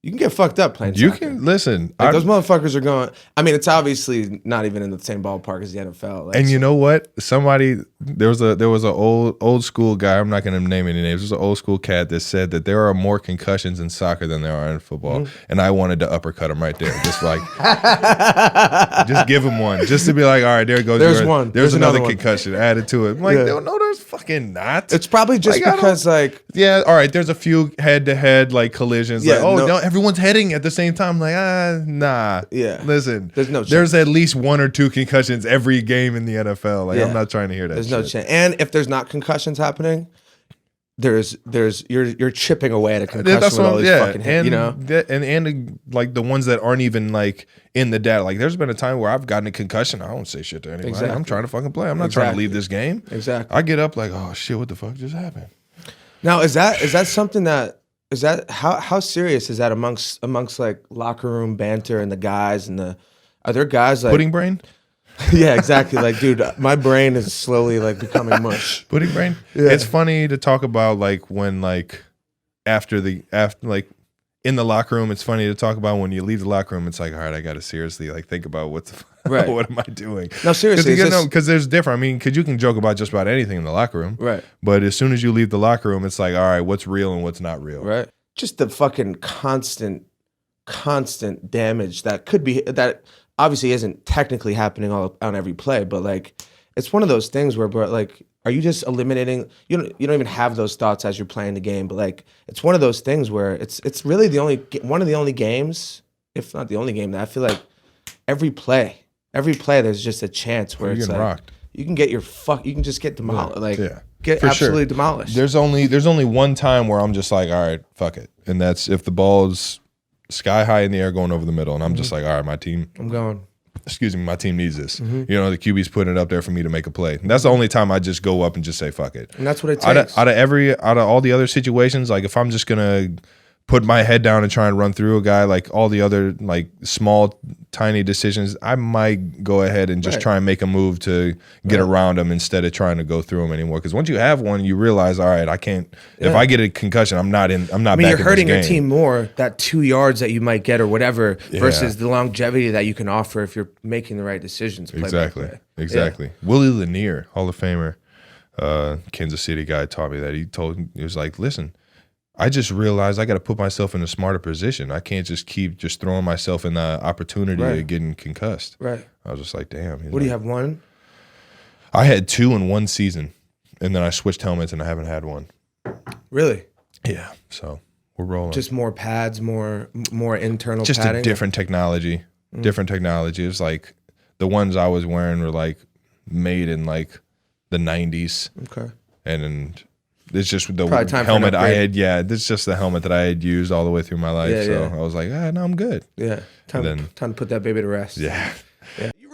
You can get fucked up playing You soccer. can listen. Like, those motherfuckers are going. I mean, it's obviously not even in the same ballpark as the NFL. Like, and you know what? There was a old school guy. I'm not going to name any names. There's an old school cat that said that there are more concussions in soccer than there are in football. And I wanted to uppercut him right there, just like, just give him one, just to be like, all right, there goes. There's one. There's another one. concussion added to it. I'm like, no, there's fucking not. It's probably just because like, yeah, all right. There's a few head-to-head like collisions. Yeah, like, no, everyone's heading at the same time. Like, nah. Yeah. Listen, there's no chance. There's at least 1 or 2 concussions every game in the NFL. Like, I'm not trying to hear that. There's no chance. And if there's not concussions happening, you're chipping away at a concussion with all these fucking hits, you know? And like the ones that aren't even like in the data. Like, there's been a time where I've gotten a concussion. I don't say shit to anybody. Exactly. I'm trying to fucking play. I'm not trying to leave this game. Exactly. I get up like, oh shit, what the fuck just happened? Now, is that something that is that how serious is that amongst like locker room banter and the guys and are there guys like pudding brain? Yeah, exactly. Like, dude, my brain is slowly like becoming mush. Pudding brain. Yeah. It's funny to talk about like when like after like in the locker room. It's funny to talk about when you leave the locker room. It's like, all right, I got to seriously like think about what am I doing? No, seriously, because there's different. I mean, because you can joke about just about anything in the locker room, right? But as soon as you leave the locker room, it's like, all right, what's real and what's not real, right? Just the fucking constant damage that obviously isn't technically happening on every play, but like it's one of those things where, bro, like, are you just eliminating? You don't even have those thoughts as you're playing the game, but like it's one of those things where it's really one of the only games, if not the only game, that I feel like every play there's just a chance where it's like rocked. You can get you can just get demolished, get for absolutely sure. demolished. There's only one time where I'm just like, all right, fuck it, and that's if the ball's sky high in the air going over the middle, and I'm just like, all right, my team needs this. You know, the QB's putting it up there for me to make a play. And that's the only time I just go up and just say fuck it. And that's what it takes. Out of all the other situations, like if I'm just gonna put my head down and try and run through a guy, like all the other like small tiny decisions, I might go ahead and just try and make a move to get around him instead of trying to go through him anymore. Because once you have one, you realize, all right, I can't. If I get a concussion, I'm not. I mean, you're hurting your team more, that 2 yards that you might get or whatever, versus the longevity that you can offer if you're making the right decisions. Exactly. Yeah. Willie Lanier, Hall of Famer, Kansas City guy, taught me that. He was like, listen, I just realized I got to put myself in a smarter position. I can't just keep throwing myself in the opportunity of getting concussed. Right. I was just like, damn. What do you have, one? I had 2 in one season, and then I switched helmets, and I haven't had one. Really? Yeah. So we're rolling. Just more pads, more internal just padding? a different technology. Different technology. It's like the ones I was wearing were like made in like the 90s. Okay. And it's just the helmet I had. Yeah, this is just the helmet that I had used all the way through my life. Yeah, I was like, no, I'm good. Yeah. Time to put that baby to rest. Yeah. You